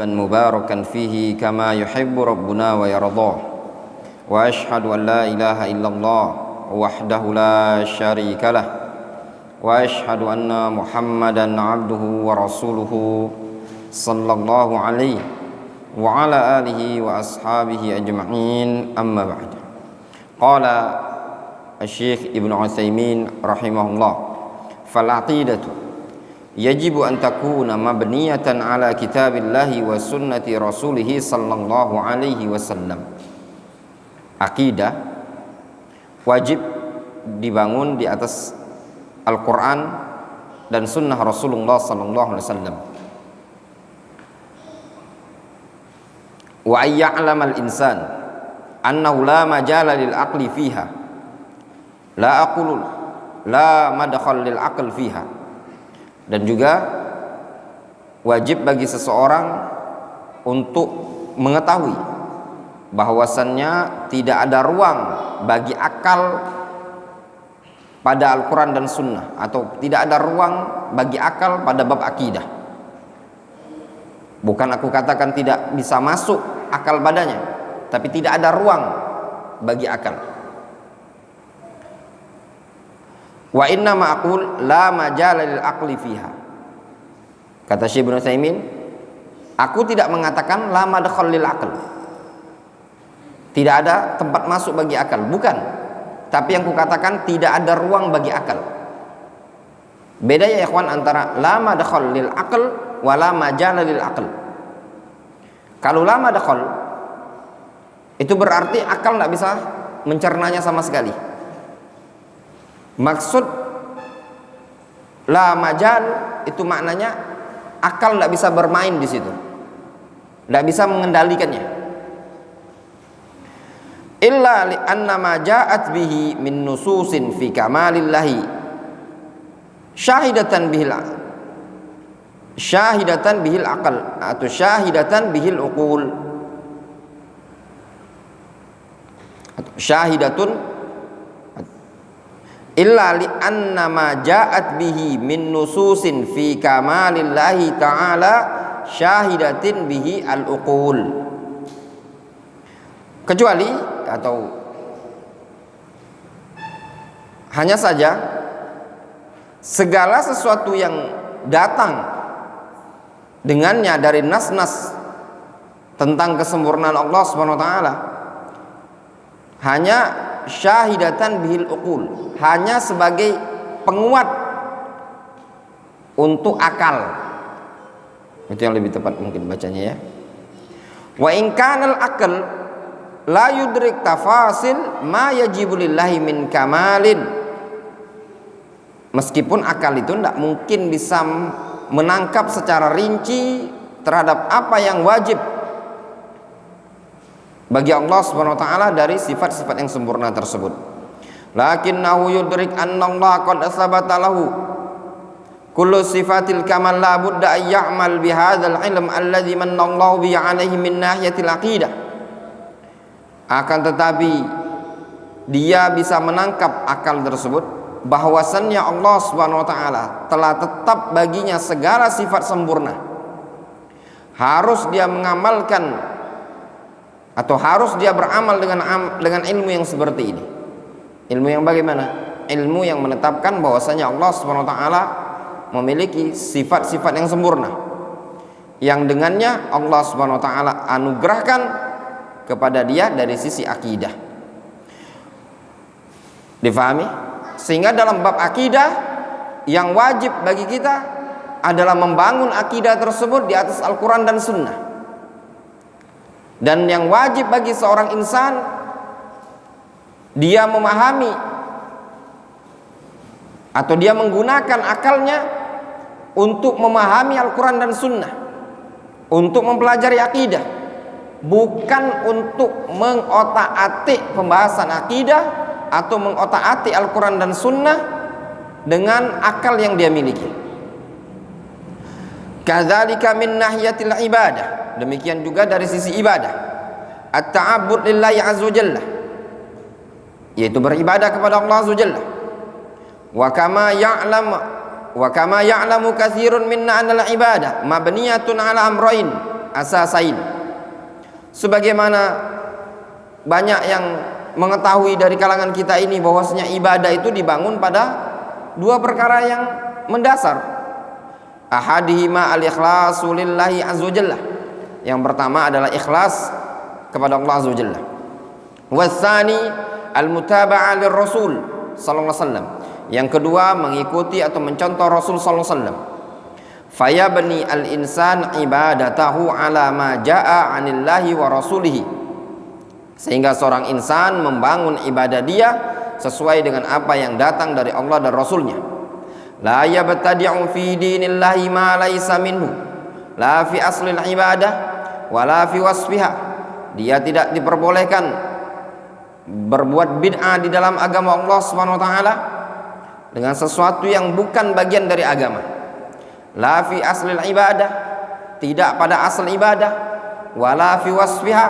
مباركا فيه كما يحب ربنا ويرضاه وأشهد أن لا إله إلا الله وحده لا شريك له وأشهد أن محمدا عبده ورسوله صلى الله عليه وعلى آله وأصحابه أجمعين أما بعد. قال الشيخ ابن عثيمين رحمه الله: فالعقيدة يجب أن تكون مبنية على كتاب الله وسنة رسوله صلى الله عليه وسلم. Akidah wajib dibangun di atas Al-Quran dan sunnah Rasulullah sallallahu alaihi wasallam. Wa ayya'lamal insan annahu la majala lil aqli fiha, la aqulu la madkhal lil aql fiha. Dan juga wajib bagi seseorang untuk mengetahui bahwasannya tidak ada ruang bagi akal pada Al-Quran dan Sunnah, atau tidak ada ruang bagi akal pada bab akidah. Bukan aku katakan tidak bisa masuk akal padanya, tapi tidak ada ruang bagi akal. Wa inna ma'qul la majala lil aqli fiha. Kata Syekh Ibnu Utsaimin, aku tidak mengatakan la madkhal lil aql, tidak ada tempat masuk bagi akal, bukan. Tapi yang kukatakan tidak ada ruang bagi akal. Beda ya ikhwan antara la madkhal lil aql wa la majala lil aql. Kalau la madkhal itu berarti akal tidak bisa mencernanya sama sekali. Maksud la majal itu maknanya akal tidak bisa bermain di situ, tidak bisa mengendalikannya. Illa li anna ma ja'at bihi min nususin fi kamalillahi syahidatan bihil aqal atau syahidatan bihil uqul, syahidatun illa li anna ma ja'at bihi min nususin fi kamalillahi ta'ala syahidatin bihi al-uqul. Kecuali atau hanya saja segala sesuatu yang datang dengannya dari nas-nas tentang kesempurnaan Allah Subhanahu wa taala hanya syahidatan bihil uqul, hanya sebagai penguat untuk akal. Itu yang lebih tepat mungkin bacanya ya. Wa in kanal aql la yudrik tafasil ma yajibu lillahi min kamalin. Meskipun akal itu tidak mungkin bisa menangkap secara rinci terhadap apa yang wajib bagi Allah Subhanahu wa taala dari sifat-sifat yang sempurna tersebut. Lakinnahu yudrik anna Allah qad asbata lahu kullu sifatil kamal la budda ay ya'mal bi hadzal ilm alladzi manna Allah bi 'alaihi min nahiyatil aqidah. Akan tetapi dia bisa menangkap akal tersebut bahwasannya Allah Subhanahu wa taala telah tetap baginya segala sifat sempurna. Harus dia mengamalkan atau harus dia beramal dengan ilmu yang seperti ini. Ilmu yang bagaimana? Ilmu yang menetapkan bahwasanya Allah Subhanahu wa taala memiliki sifat-sifat yang sempurna, yang dengannya Allah Subhanahu wa taala anugerahkan kepada dia dari sisi akidah. Difahami? Sehingga dalam bab akidah yang wajib bagi kita adalah membangun akidah tersebut di atas Al-Quran dan Sunnah. Dan yang wajib bagi seorang insan dia memahami atau dia menggunakan akalnya untuk memahami Al-Quran dan Sunnah, untuk mempelajari akidah, bukan untuk mengotak-atik pembahasan akidah atau mengotak-atik Al-Quran dan Sunnah dengan akal yang dia miliki. Kadzalika min nahiyatil ibadah. Demikian juga dari sisi ibadah, at-ta'abbud lillahi azza wajalla, yaitu beribadah kepada Allah azza wajalla. Wa kama ya'lamu katsirun minna anna al-ibadah mabniyatun ala amrayn asasain. Sebagaimana banyak yang mengetahui dari kalangan kita ini bahwasanya ibadah itu dibangun pada dua perkara yang mendasar. Ahadihima al-ikhlasu lillahi azza wajalla. Yang pertama adalah ikhlas kepada Allah azza wajalla. Watsani al-mutaba'ah lirrasul sallallahu alaihi wasallam. Yang kedua mengikuti atau mencontoh Rasul sallallahu alaihi wasallam. Fayabni al-insan ibadatahu ala ma jaa 'anillahi wa rasulihi. Sehingga seorang insan membangun ibadah dia sesuai dengan apa yang datang dari Allah dan Rasulnya. La yabtadi'u fi dinillahi ma laysa minhu, la fi aslil ibadah wa la fi wasfiha. Dia tidak diperbolehkan berbuat bid'ah di dalam agama Allah Subhanahu wa taala dengan sesuatu yang bukan bagian dari agama. La fi aslil ibadah, tidak pada asal ibadah, wa la fi wasfiha,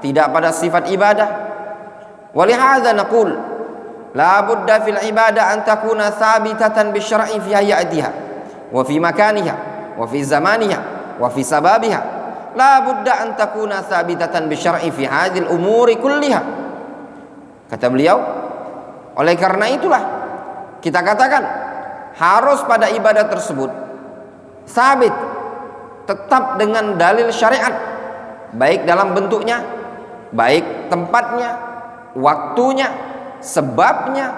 tidak pada sifat ibadah. Walihadza naqul la budda fil ibadah an takuna thabitatan bisyar'i fi hayatiha wa fi makaniha wa fi zamaniha wa fi sababiha. La budda an takuna thabitatan bisyar'i fi hadhil umuri kulliha. Kata beliau, oleh karena itulah kita katakan harus pada ibadah tersebut sabit, tetap dengan dalil syariat, baik dalam bentuknya, baik tempatnya, waktunya, sebabnya.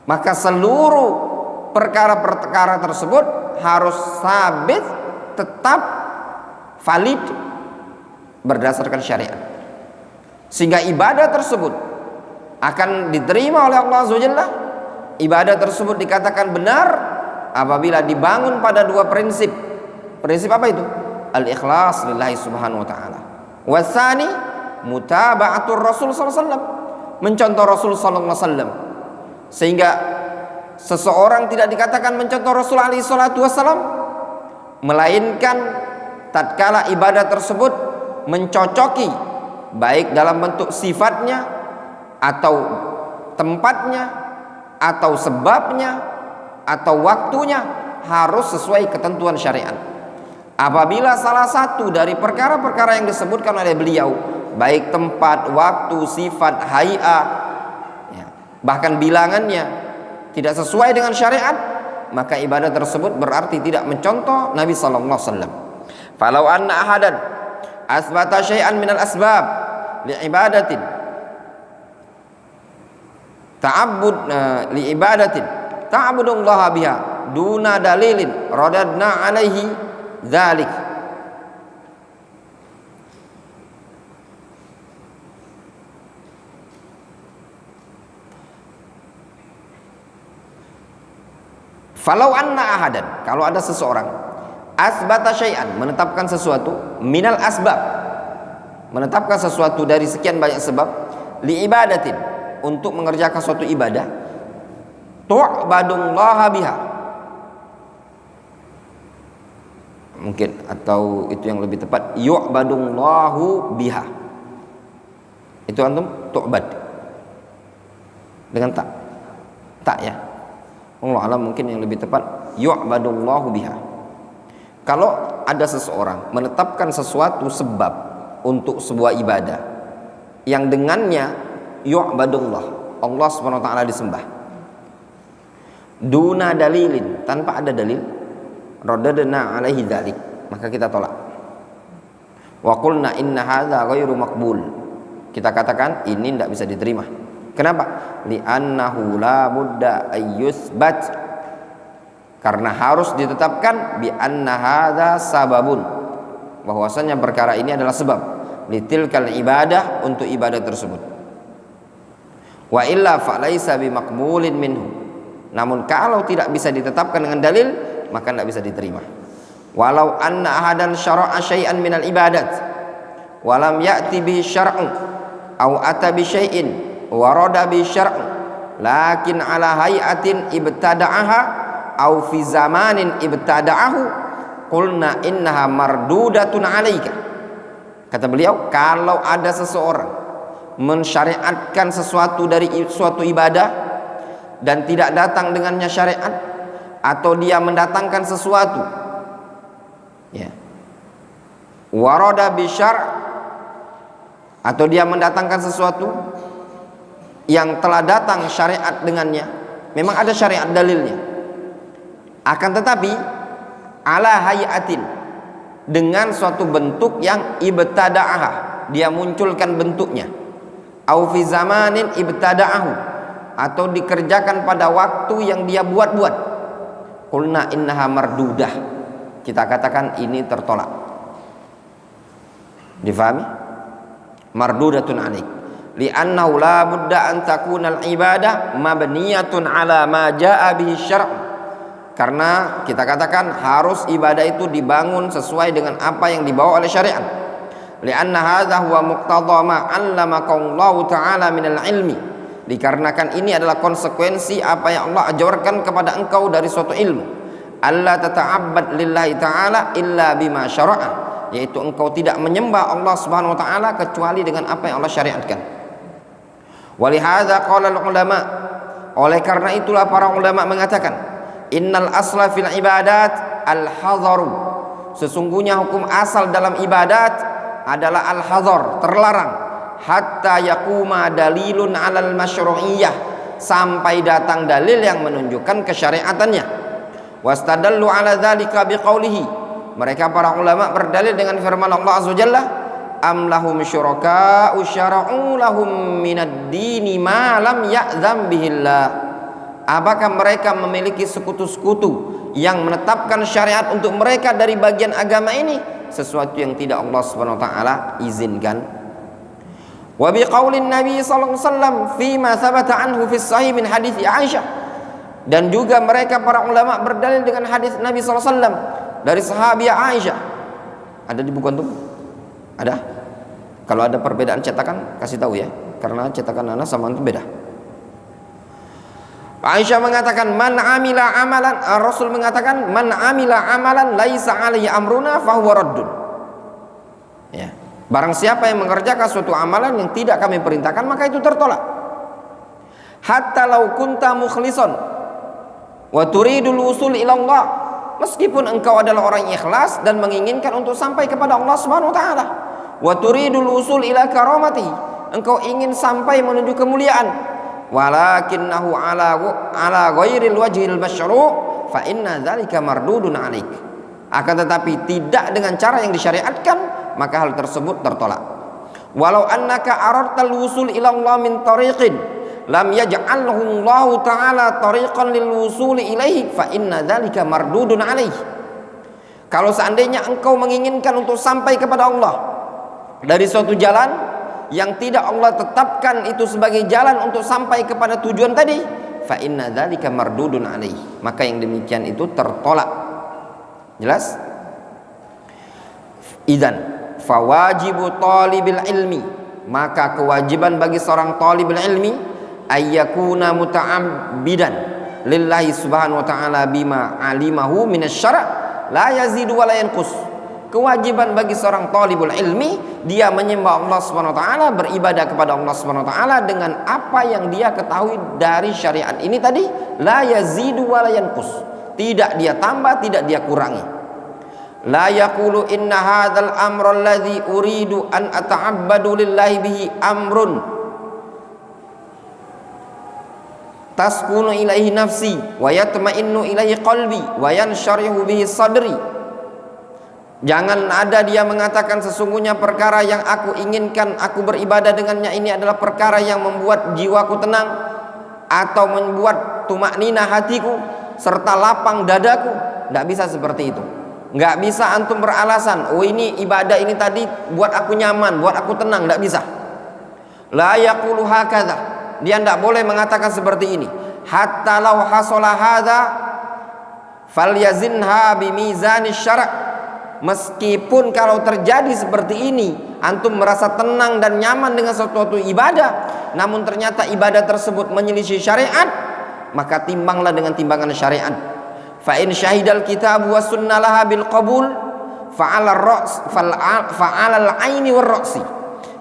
Maka seluruh perkara-perkara tersebut harus sabit, tetap valid berdasarkan syariat, sehingga ibadah tersebut akan diterima oleh Allah Azza wa Jalla. Ibadah tersebut dikatakan benar apabila dibangun pada dua prinsip. Prinsip apa itu? Al-ikhlas lillahi subhanahu wa ta'ala. Wasani mutaba'atur Rasul sallallahu alaihi wasallam, mencontoh Rasul sallallahu alaihi wasallam. Sehingga seseorang tidak dikatakan mencontoh Rasul alaihi salatu wasallam melainkan tatkala ibadah tersebut mencocoki baik dalam bentuk sifatnya atau tempatnya atau sebabnya atau waktunya, harus sesuai ketentuan syariat. Apabila salah satu dari perkara-perkara yang disebutkan oleh beliau, baik tempat, waktu, sifat, hay'ah, ya, bahkan bilangannya tidak sesuai dengan syariat, maka ibadah tersebut berarti tidak mencontoh Nabi sallallahu alaihi wasallam. Falau anna ahadan asbata syai'an minal asbab li ibadatin ta'abbud li ibadatin ta'budullaha biha duna dalilin radadna alaihi dzalik. Falau anna ahadan, kalau ada seseorang asbata syai'an, menetapkan sesuatu, minal asbab, menetapkan sesuatu dari sekian banyak sebab, li ibadatin, untuk mengerjakan suatu ibadah, tu'badullaha biha, mungkin, atau itu yang lebih tepat, yu'badullahu biha. Itu antum tu'bad dengan tak ya. Allah alam, mungkin yang lebih tepat yu'badullahu biha. Kalau ada seseorang menetapkan sesuatu sebab untuk sebuah ibadah yang dengannya yu'badullah, Allah Subhanahu wa taala disembah, duna dalilin, tanpa ada dalil, radadna alaihi dzalik, maka kita tolak. Wa qulna inna hadza ghairu maqbul, kita katakan ini tidak bisa diterima. Kenapa? Li'annahu la budda ayyusbat, karena harus ditetapkan bi anna hadza sababun, bahwasanya perkara ini adalah sebab, litilkal ibadah, untuk ibadah tersebut. Wa illa fa laisa bi maqbulin minhu, namun kalau tidak bisa ditetapkan dengan dalil, maka tidak bisa diterima. Walau anna ahadan syara'a syai'an minal ibadat wa lam ya'ti bi syar'u aw ata bi syai'in warada bi syar'u lakin ala hay'atin ibtada'aha aw fi zamanin ibtada'ahu qulna innaha mardudatun 'alaika. Kata beliau, kalau ada seseorang mensyariatkan sesuatu dari suatu ibadah dan tidak datang dengannya syariat, atau dia mendatangkan sesuatu ya warada bisyar', atau dia mendatangkan sesuatu yang telah datang syariat dengannya, memang ada syariat dalilnya, akan tetapi ala hayatin, dengan suatu bentuk yang ibtada'aha, dia munculkan bentuknya, au fi zamanin ibtada'ahu, atau dikerjakan pada waktu yang dia buat-buat, qulna innaha mardudah, kita katakan ini tertolak. Difahami? Mardudatun alaik, li'annahu la budda an takuna al-ibadah mabniyatun ala ma jaa bihi syara', karena kita katakan harus ibadah itu dibangun sesuai dengan apa yang dibawa oleh syariat. Li'anna hadza huwa muqtadha ma 'allamakallahu ta'ala minal ilmi, dikarenakan ini adalah konsekuensi apa yang Allah ajarkan kepada engkau dari suatu ilmu. Allah tata'abbad lillahi ta'ala illa bima syara'a, yaitu engkau tidak menyembah Allah Subhanahu wa taala kecuali dengan apa yang Allah syariatkan. Walihadza qala ulama, oleh karena itulah para ulama mengatakan, innal asla fil ibadat al hadharu, sesungguhnya hukum asal dalam ibadat adalah al hadhar, terlarang, hatta yaquma dalilun alal masyru'iyyah, sampai datang dalil yang menunjukkan kesyariatannya. Wastadallu ala dzalika biqaulihi, mereka para ulama berdalil dengan firman Allah Azza wa Jalla, am lahum syuraka'u syara'u lahum minad dini ma lam ya'zam bihillah, apakah mereka memiliki sekutu-sekutu yang menetapkan syariat untuk mereka dari bagian agama ini, sesuatu yang tidak Allah Subhanahu wa taala izinkan. Wa biqaulin Nabi sallallahu alaihi wasallam fi ma thabata anhu fi sahih min hadits Aisyah, dan juga mereka para ulama berdalil dengan hadis Nabi sallallahu alaihi wasallam dari sahabiah Aisyah. Ada di buku antum? Ada? Kalau ada perbedaan cetakan kasih tahu ya, karena cetakan anak sama antum beda. Aisyah mengatakan, man amila amalan, Rasul mengatakan, man amila amalan laisa alaihi amruna fahuwa raddun. Ya, barang siapa yang mengerjakan suatu amalan yang tidak kami perintahkan, maka itu tertolak. Hatta law kunta mukhlishon wa turidul usul ila Allah, meskipun engkau adalah orang yang ikhlas dan menginginkan untuk sampai kepada Allah Subhanahu wa taala, wa turidul usul ila karamati, engkau ingin sampai menuju kemuliaan, walakinnahu ala ghairil wajhil masyru' fa inna dzalika mardudun 'alaik, akan tetapi tidak dengan cara yang disyariatkan, maka hal tersebut tertolak. Walau annaka aradtal wusul ila Allah min tariqin lam yaj'alhu Allah ta'ala tariqan lil wusul ilaihi fa inna dzalika mardudun 'alaih. Kalau seandainya engkau menginginkan untuk sampai kepada Allah dari suatu jalan yang tidak Allah tetapkan itu sebagai jalan untuk sampai kepada tujuan tadi, fa inna dzalika mardudun 'alaih, maka yang demikian itu tertolak. Jelas? Idzan fawajibu talibil ilmi, maka kewajiban bagi seorang talibul ilmi ayyakuna muta'abbidan lillahi subhanahu wa ta'ala bima alimahu minasyara' la yazidu wa la yanqus. Kewajiban bagi seorang talibul ilmi, dia menyembah Allah Subhanahu wa taala, beribadah kepada Allah Subhanahu wa taala dengan apa yang dia ketahui dari syariat ini tadi, la yazidu wa la yanqus, tidak dia tambah, tidak dia kurangi. La yaqulu inna hadzal amra alladhi uridu an ata'abbadu lillahi bihi amrun taskunu ilaihi nafsi wa yatma'innu ilaihi qalbi wa yansharihu bihi sadri. Jangan ada dia mengatakan sesungguhnya perkara yang aku inginkan, aku beribadah dengannya ini adalah perkara yang membuat jiwaku tenang atau membuat tumakninah hatiku serta lapang dadaku. Tidak bisa seperti itu. Nggak bisa antum beralasan, oh ini ibadah ini tadi buat aku nyaman, buat aku tenang. Tidak bisa. La yaqulu hakadha, dia tidak boleh mengatakan seperti ini. Hatta law hasala hadza falyazinha bimizani syara', meskipun kalau terjadi seperti ini, antum merasa tenang dan nyaman dengan suatu ibadah, namun ternyata ibadah tersebut menyelisih syariat, maka timbanglah dengan timbangan syariat. Fa in syahidal kitab wa sunnah laha bil qabul fa'alal aini war ra'si.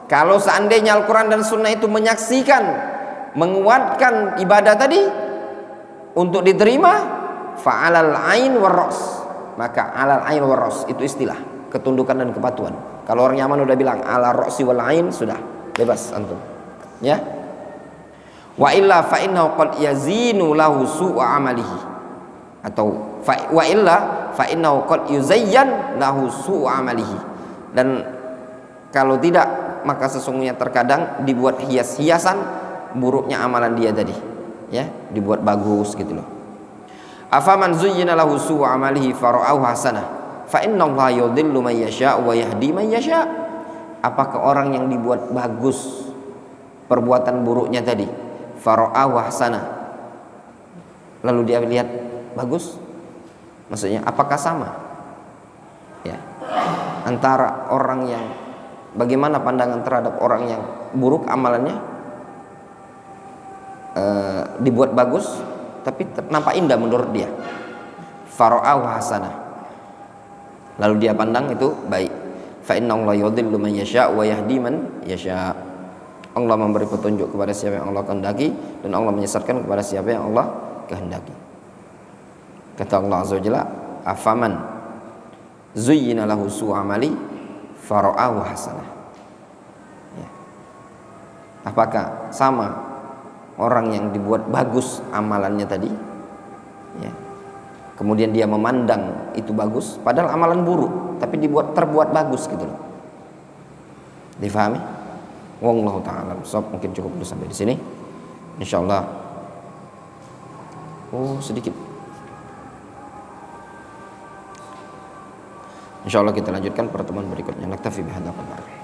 Kalau seandainya Al-Quran dan Sunnah itu menyaksikan, menguatkan ibadah tadi untuk diterima, fa'alal ain war ra's, maka alal ain war ra's itu istilah. ketundukan dan kepatuhan. Kalau orang Yaman udah bilang ala ra'si wal ain, sudah bebas antum. Ya. Wa illa fa innahu qad yazinu lahu su'a amalihi. Atau wa illa fa innahu qad yuzayyan lahu su'a amalihi. Dan kalau tidak, maka sesungguhnya terkadang dibuat hias-hiasan buruknya amalan dia tadi. Ya, dibuat bagus gitu loh. Afaman zuyyina lahu su'u amalihi fara'ahu hasanah fa innallaha yudhillu man yasha' wa yahdi man yasha'. Apakah orang yang dibuat bagus perbuatan buruknya tadi, fara'ahu hasanah, lalu dia lihat bagus, maksudnya apakah sama ya antara orang yang bagaimana pandangan terhadap orang yang buruk amalannya, dibuat bagus tapi nampak indah menurut dia, fara'ahu hasanah, lalu dia pandang itu baik, fa innallaha yudhillu man yasha' wa yahdi man yasha'. Allah memberi petunjuk kepada siapa yang Allah kehendaki dan Allah menyesatkan kepada siapa yang Allah kehendaki. Kata Allah Azza wa Jalla, afaman zuyyina lahu su'u amali fara'ahu hasanah. Ya. Apakah sama orang yang dibuat bagus amalannya tadi, ya, kemudian dia memandang itu bagus, padahal amalan buruk tapi terbuat bagus gitu loh. Difahami? Wallahu ta'ala. Mungkin cukup dulu sampai di sini. Insyaallah. Sedikit. Insyaallah kita lanjutkan pertemuan berikutnya. Naktafi bihadzal qadar.